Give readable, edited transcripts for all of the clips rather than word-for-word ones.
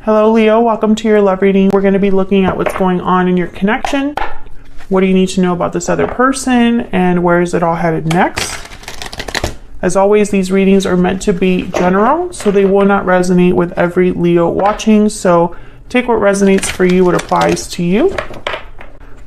Hello, Leo. Welcome to your love reading. We're going to be looking at what's going on in your connection. What do you need to know about this other person, and where is it all headed next? As always, these readings are meant to be general, so they will not resonate with every Leo watching. So take what resonates for you, what applies to you.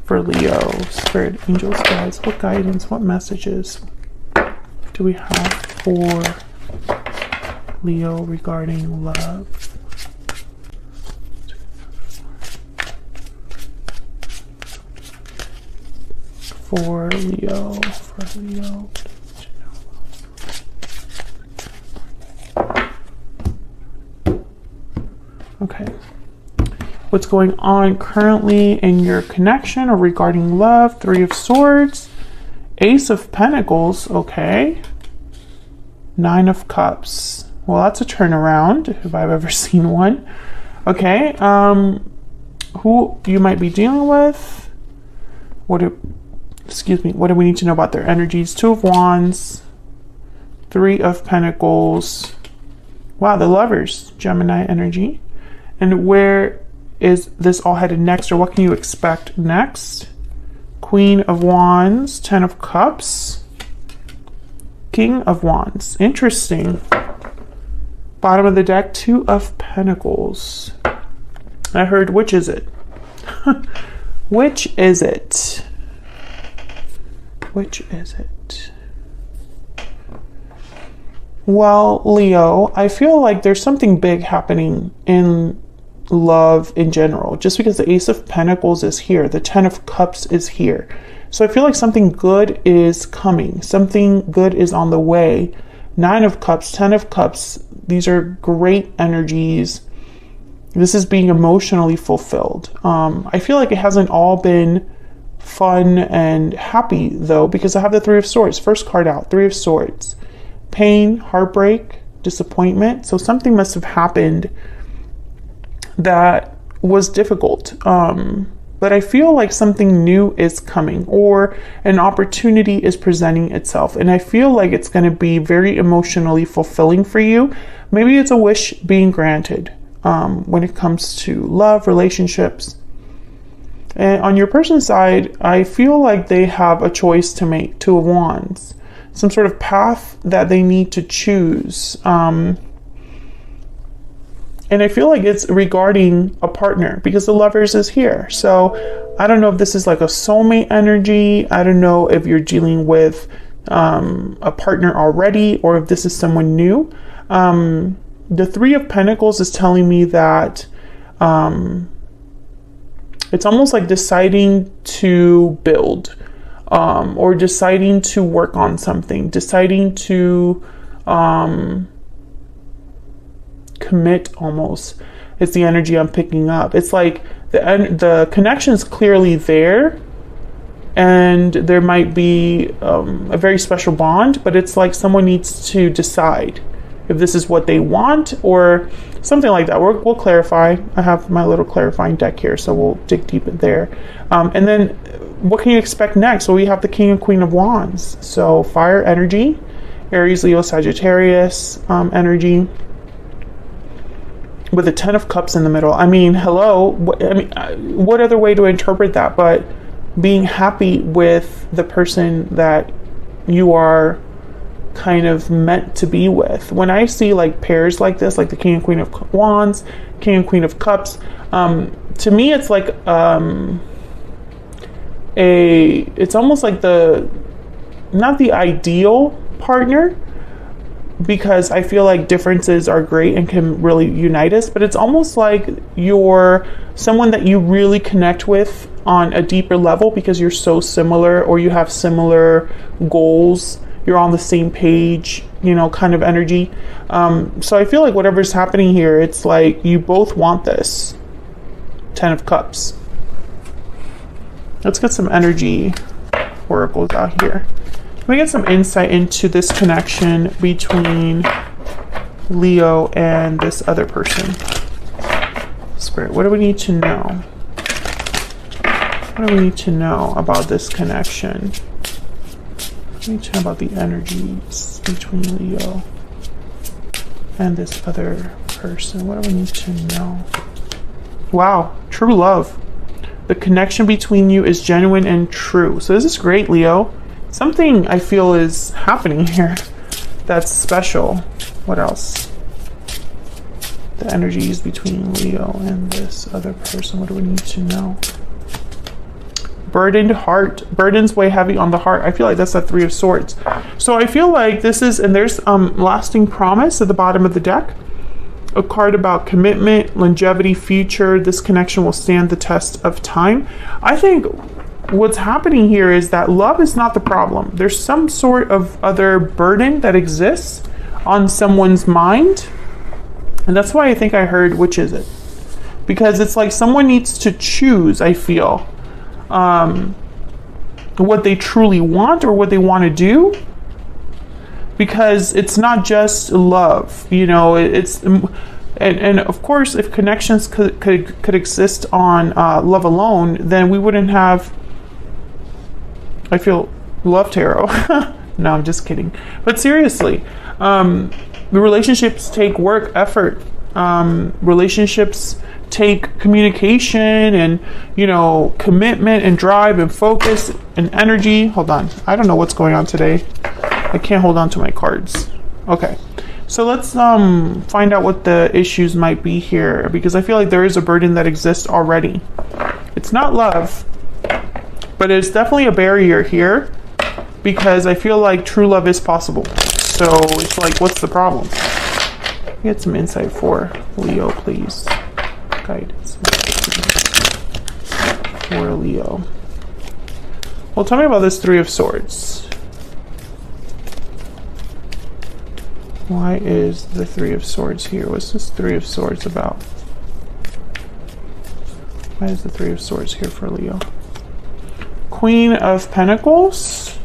For Leo, Spirit, Angels, Guides, what guidance, what messages do we have for Leo regarding love? For Leo. Okay. What's going on currently in your connection or regarding love? Three of Swords. Ace of Pentacles. Okay. Nine of Cups. Well, that's a turnaround if I've ever seen one. Okay. Who you might be dealing with? What do we need to know about their energies? Two of Wands, Three of Pentacles. Wow, the Lovers, Gemini energy. And where is this all headed next, or what can you expect next? Queen of Wands, Ten of Cups, King of Wands. Interesting. Bottom of the deck, Two of Pentacles. I heard, which is it? Which is it? Which is it? Well, Leo, I feel like there's something big happening in love in general. Just because the Ace of Pentacles is here, the Ten of Cups is here. So I feel like something good is coming. Something good is on the way. Nine of Cups, Ten of Cups, these are great energies. This is being emotionally fulfilled. I feel like it hasn't all been fun and happy though, because I have the Three of Swords. First card out, Three of Swords. Pain, heartbreak, disappointment. So something must have happened that was difficult. But I feel like something new is coming, or an opportunity is presenting itself. And I feel like it's going to be very emotionally fulfilling for you. Maybe it's a wish being granted when it comes to love, relationships. And on your person's side, I feel like they have a choice to make. Two of Wands. Some sort of path that they need to choose. And I feel like it's regarding a partner, because the Lovers is here. So I don't know if this is like a soulmate energy. I don't know if you're dealing with a partner already, or if this is someone new. The Three of Pentacles is telling me that it's almost like deciding to build, or deciding to work on something, deciding to commit almost. It's the energy I'm picking up. It's like the connection is clearly there, and there might be a very special bond, but it's like someone needs to decide if this is what they want or something like that. We'll clarify. I have my little clarifying deck here, so we'll dig deep in there. And then what can you expect next? Well, we have the King and Queen of Wands. So fire energy, Aries, Leo, Sagittarius energy, with the Ten of Cups in the middle. I mean, hello. What other way to interpret that but being happy with the person that you are kind of meant to be with. When I see like pairs like this, like the King and Queen of Wands, King and Queen of Cups, to me it's like it's almost like not the ideal partner, because I feel like differences are great and can really unite us, but it's almost like you're someone that you really connect with on a deeper level because you're so similar, or you have similar goals, you're on the same page, kind of energy. So I feel like whatever's happening here, it's like you both want this. Ten of Cups. Let's get some energy oracles out here. Let me get some insight into this connection between Leo and this other person. Spirit, what do we need to know? What do we need to know about this connection? What do we need to know about the energies between Leo and this other person? What do we need to know? Wow, true love. The connection between you is genuine and true. So this is great, Leo. Something I feel is happening here that's special. What else? The energies between Leo and this other person. What do we need to know? Burdened heart. Burdens weigh heavy on the heart. I feel like that's that Three of Swords. So I feel like this is, and there's lasting promise at the bottom of the deck. A card about commitment, longevity, future. This connection will stand the test of time. I think what's happening here is that love is not the problem. There's some sort of other burden that exists on someone's mind. And that's why I think I heard, which is it? Because it's like someone needs to choose, I feel, what they truly want or what they want to do. Because it's not just love, you know, it's, and of course, if connections could exist on love alone, then we wouldn't have, I feel, love tarot. No, I'm just kidding. But seriously, the relationships take work, effort. Relationships take communication and, you know, commitment and drive and focus and energy. Hold on. I don't know what's going on today. I can't hold on to my cards. Okay. So let's find out what the issues might be here, because I feel like there is a burden that exists already. It's not love, but it's definitely a barrier here, because I feel like true love is possible. So it's like, what's the problem? Get some insight for Leo, please. Guidance for Leo. Well, tell me about this Three of Swords. Why is the Three of Swords here? What's this Three of Swords about? Why is the Three of Swords here for Leo? Queen of Pentacles.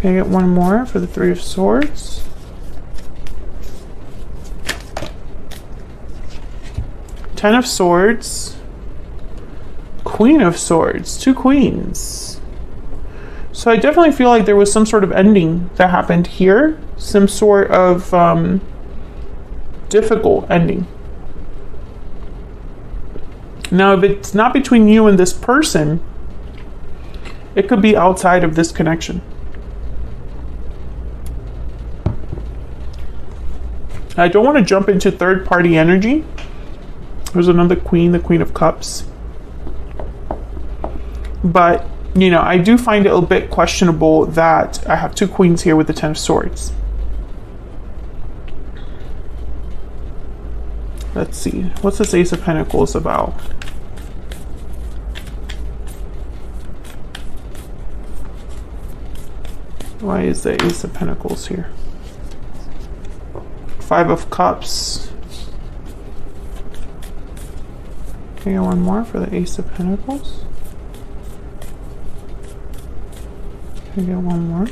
Can I get one more for the Three of Swords? Ten of Swords. Queen of Swords. Two queens. So I definitely feel like there was some sort of ending that happened here. Some sort of difficult ending. Now, if it's not between you and this person, it could be outside of this connection. I don't want to jump into third-party energy. There's another queen, the Queen of Cups. But, you know, I do find it a bit questionable that I have two queens here with the Ten of Swords. Let's see. What's this Ace of Pentacles about? Why is the Ace of Pentacles here? Five of Cups. Can I get one more for the Ace of Pentacles? Can I get one more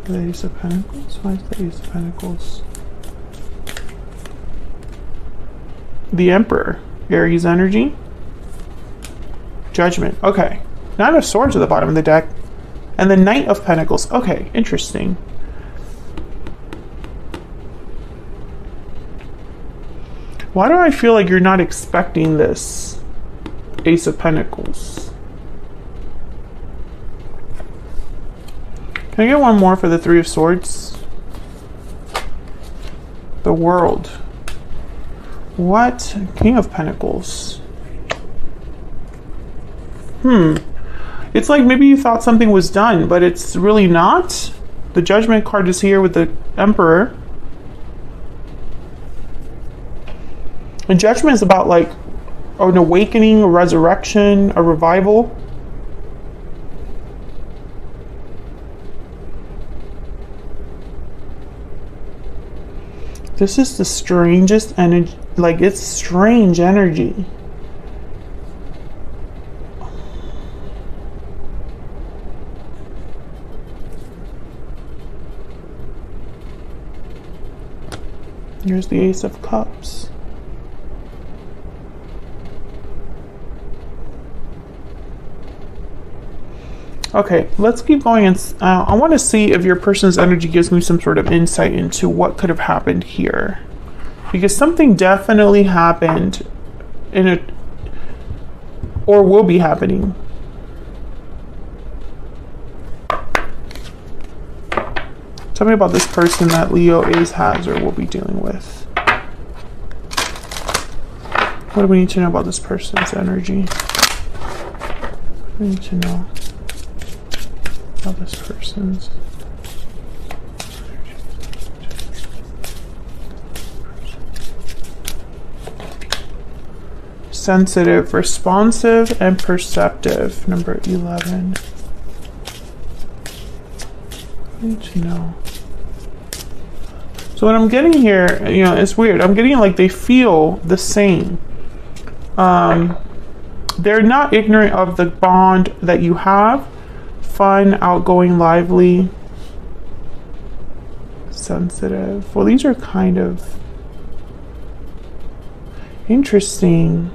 for the Ace of Pentacles? Why is the Ace of Pentacles? The Emperor. Aries energy. Judgment. Okay. Nine of Swords at the bottom of the deck. And the Knight of Pentacles. Okay, interesting. Why do I feel like you're not expecting this Ace of Pentacles? Can I get one more for the Three of Swords? The World. What? King of Pentacles. It's like maybe you thought something was done, but it's really not. The Judgment card is here with the Emperor. And Judgment is about like an awakening, a resurrection, a revival. This is the strangest energy. Like, it's strange energy. Here's the Ace of Cups. Okay, let's keep going. And I want to see if your person's energy gives me some sort of insight into what could have happened here. Because something definitely happened in a, or will be happening. Tell me about this person that Leo has or will be dealing with. What do we need to know about this person's energy? We need to know about this person's sensitive, responsive, and perceptive. Number 11. I need to know. So what I'm getting here, you know, it's weird. I'm getting like they feel the same. They're not ignorant of the bond that you have. Fun, outgoing, lively, sensitive. Well, these are kind of interesting.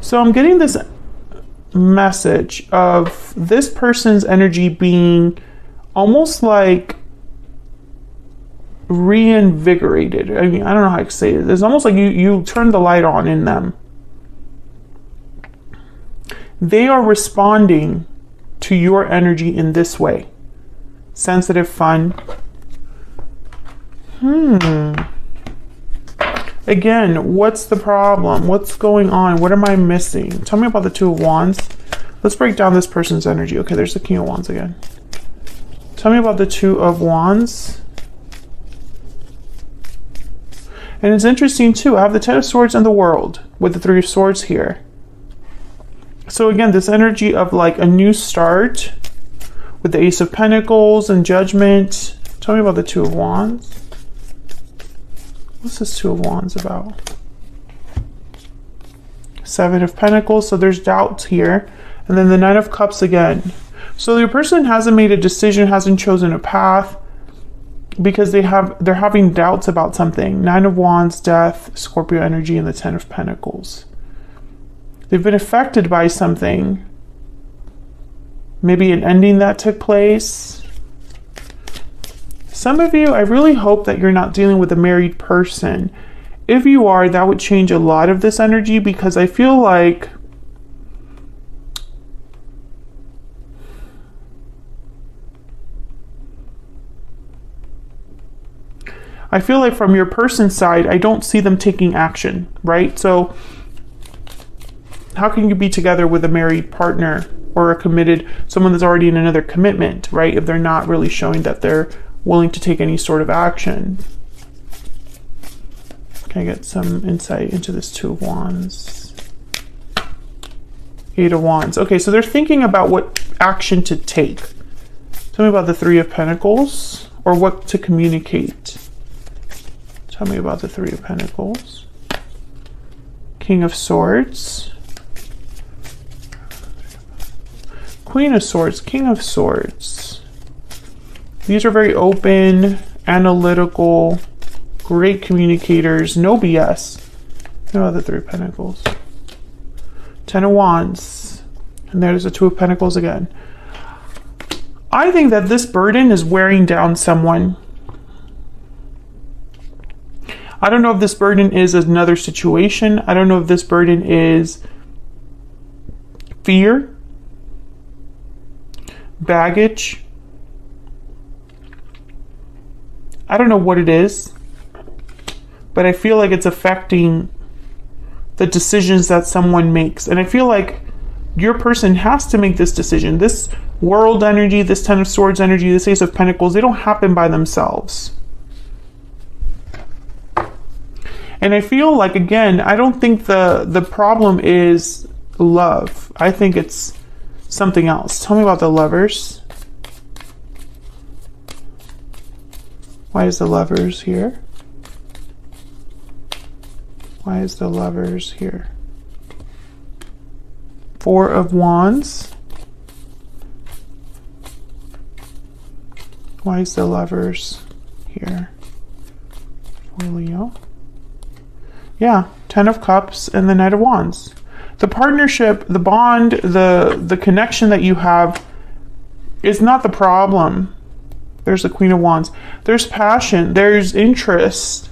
So I'm getting this message of this person's energy being almost like reinvigorated. I mean, I don't know how to say it. It's almost like you turn the light on in them. They are responding to your energy in this way. Sensitive, fun. Again, what's the problem? What's going on? What am I missing? Tell me about the Two of Wands. Let's break down this person's energy. Okay, there's the King of Wands again. Tell me about the Two of Wands. And it's interesting too. I have the Ten of Swords and the World with the Three of Swords here. So again, this energy of like a new start with the Ace of Pentacles and Judgment. Tell me about the Two of Wands. What's this Two of Wands about? Seven of Pentacles. So there's doubts here. And then the Nine of Cups again. So your person hasn't made a decision, hasn't chosen a path, because they're having doubts about something. Nine of Wands, Death, Scorpio energy, and the Ten of Pentacles. They've been affected by something. Maybe an ending that took place. Some of you, I really hope that you're not dealing with a married person. If you are, that would change a lot of this energy, because I feel like from your person's side, I don't see them taking action, right? So how can you be together with a married partner or a committed, someone that's already in another commitment, right? If they're not really showing that they're willing to take any sort of action. Can I get some insight into this Two of Wands? Eight of Wands. Okay, so they're thinking about what action to take. Tell me about the Three of Pentacles, or what to communicate. Tell me about the Three of Pentacles. King of Swords. Queen of Swords, King of Swords. These are very open, analytical, great communicators, no BS. Tell me about the Three of Pentacles. Ten of Wands. And there's the Two of Pentacles again. I think that this burden is wearing down someone. I don't know if this burden is another situation. I don't know if this burden is fear, baggage. I don't know what it is, but I feel like it's affecting the decisions that someone makes. And I feel like your person has to make this decision. This World energy, this Ten of Swords energy, this Ace of Pentacles, they don't happen by themselves. And I feel like, again, I don't think the problem is love. I think it's something else. Tell me about the Lovers. Why is the Lovers here? Why is the Lovers here? Four of Wands. Why is the Lovers here? For Leo. Yeah, Ten of Cups and the Knight of Wands. The partnership, the bond, the connection that you have is not the problem. There's the Queen of Wands. There's passion. There's interest.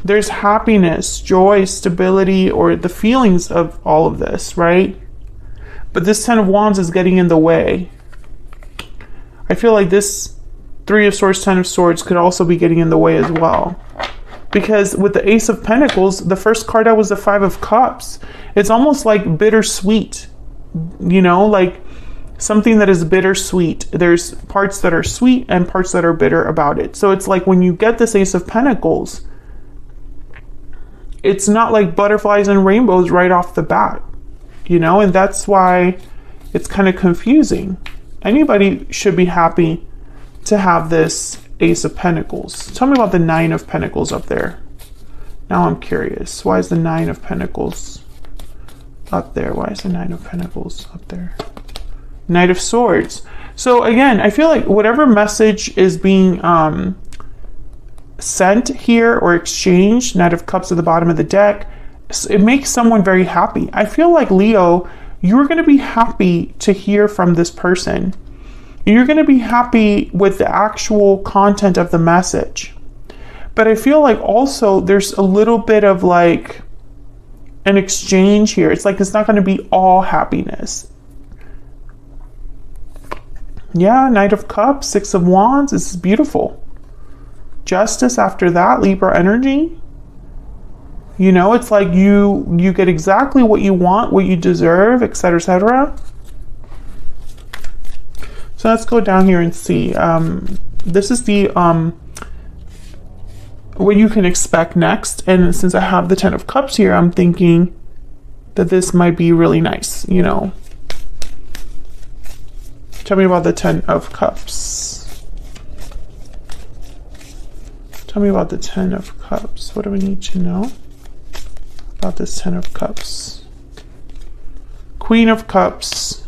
There's happiness, joy, stability, or the feelings of all of this, right? But this Ten of Wands is getting in the way. I feel like this Three of Swords, Ten of Swords could also be getting in the way as well. Because with the Ace of Pentacles, the first card out was the Five of Cups. It's almost like bittersweet, you know, like something that is bittersweet. There's parts that are sweet and parts that are bitter about it. So it's like when you get this Ace of Pentacles, it's not like butterflies and rainbows right off the bat, you know, and that's why it's kind of confusing. Anybody should be happy to have this Ace of Pentacles. Tell me about the Nine of Pentacles up there. Now I'm curious. Why is the Nine of Pentacles up there? Why is the Nine of Pentacles up there? Knight of Swords. So again, I feel like whatever message is being sent here or exchanged, Knight of Cups at the bottom of the deck, it makes someone very happy. I feel like, Leo, you're going to be happy to hear from this person. You're going to be happy with the actual content of the message. But I feel like also there's a little bit of like an exchange here. It's like it's not going to be all happiness. Yeah, Knight of Cups, Six of Wands. This is beautiful. Justice after that, Libra energy. You know, it's like you get exactly what you want, what you deserve, etc., etc. So let's go down here and see. This is the what you can expect next. And since I have the Ten of Cups here, I'm thinking that this might be really nice, you know. Tell me about the Ten of Cups. Tell me about the Ten of Cups. What do we need to know about this Ten of Cups? Queen of Cups.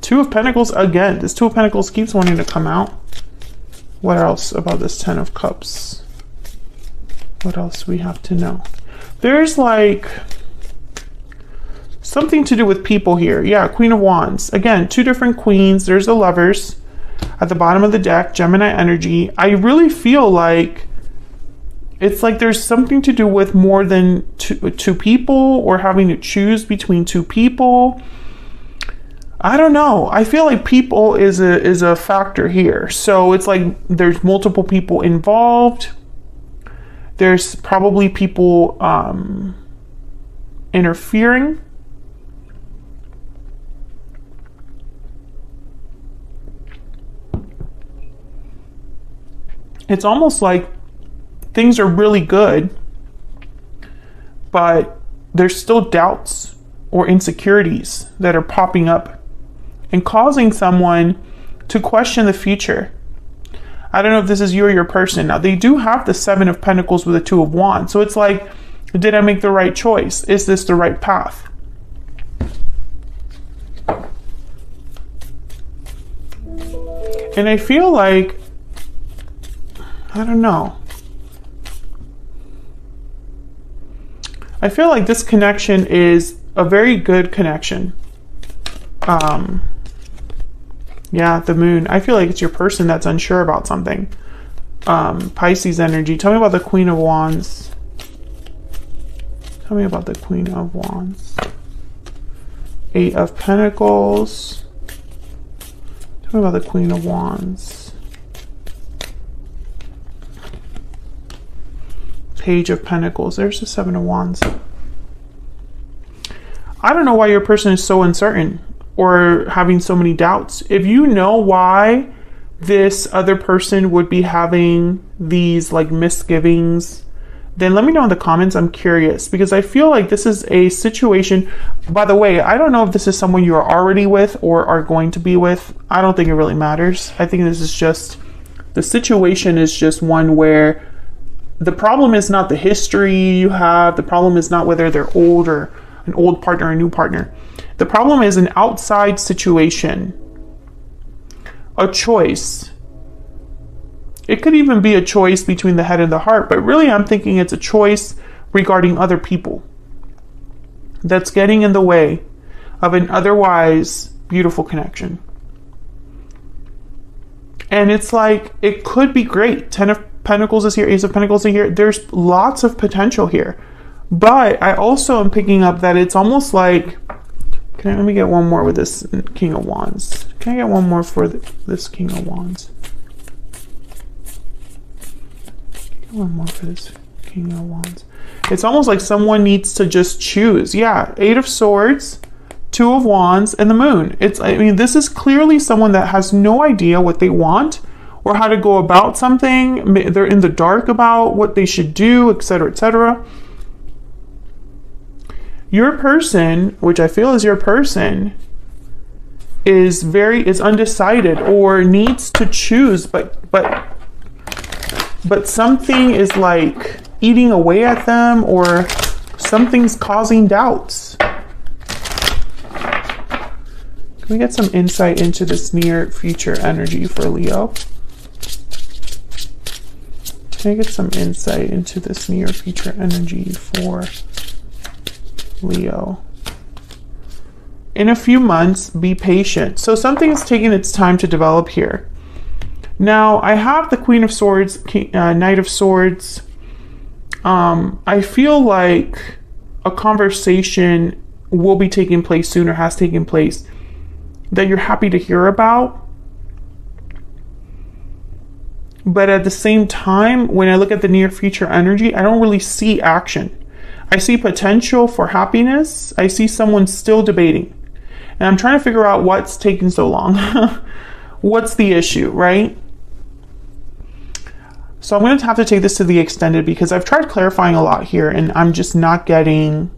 Two of Pentacles again. This Two of Pentacles keeps wanting to come out. What else about this Ten of Cups? What else we have to know? There's like something to do with people here. Yeah, Queen of Wands. Again, two different queens. There's the Lovers at the bottom of the deck. Gemini energy. I really feel like it's like there's something to do with more than two people, or having to choose between two people. I don't know. I feel like people is a factor here. So it's like there's multiple people involved. There's probably people interfering. It's almost like things are really good, but there's still doubts or insecurities that are popping up and causing someone to question the future. I don't know if this is you or your person. Now, they do have the Seven of Pentacles with the Two of Wands. So it's like, did I make the right choice? Is this the right path? And I feel like, I don't know. I feel like this connection is a very good connection. Yeah, the Moon. I feel like it's your person that's unsure about something. Pisces energy. Tell me about the Queen of Wands. Tell me about the Queen of Wands. Eight of Pentacles. Tell me about the Queen of Wands. Page of Pentacles. There's the Seven of Wands. I don't know why your person is so uncertain or having so many doubts. If you know why this other person would be having these like misgivings, then let me know in the comments. I'm curious, because I feel like this is a situation. By the way, I don't know if this is someone you are already with or are going to be with. I don't think it really matters. I think this is just, the situation is just one where the problem is not the history you have. The problem is not whether they're old or an old partner or a new partner. The problem is an outside situation, a choice. It could even be a choice between the head and the heart, but really I'm thinking it's a choice regarding other people that's getting in the way of an otherwise beautiful connection. And it's like, it could be great. 10 of Pentacles is here, Ace of Pentacles is here. There's lots of potential here. But I also am picking up that it's almost like, let me get one more with this King of Wands. Can I get one more for this King of Wands? One more for this King of Wands. It's almost like someone needs to just choose. Yeah, 8 of Swords, 2 of Wands, and the Moon. I mean, this is clearly someone that has no idea what they want or how to go about something. They're in the dark about what they should do, etc., etc. Your person, which I feel is your person, is undecided or needs to choose, but something is like eating away at them, or something's causing doubts. Can we get some insight into this near future energy for Leo? Can I get some insight into this near future energy for Leo? In a few months, be patient. So something is taking its time to develop here. Now, I have the Queen of Swords, Knight of Swords. I feel like a conversation will be taking place soon, or has taken place, that you're happy to hear about. But at the same time, when I look at the near future energy, I don't really see action. I see potential for happiness. I see someone still debating. And I'm trying to figure out what's taking so long. What's the issue, right? So I'm going to have to take this to the extended, because I've tried clarifying a lot here and I'm just not getting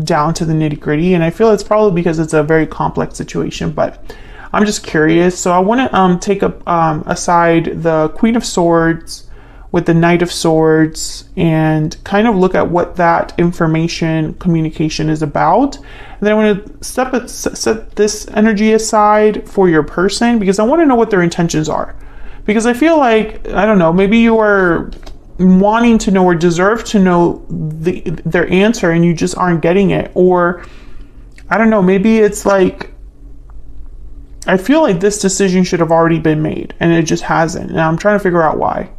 down to the nitty-gritty. And I feel it's probably because it's a very complex situation, but I'm just curious. So I want to take aside the Queen of Swords with the Knight of Swords and kind of look at what that information communication is about. And then I want to set this energy aside for your person, because I want to know what their intentions are. Because I feel like, I don't know, maybe you are wanting to know or deserve to know their answer and you just aren't getting it. Or, I don't know, maybe it's like, I feel like this decision should have already been made and it just hasn't. And I'm trying to figure out why.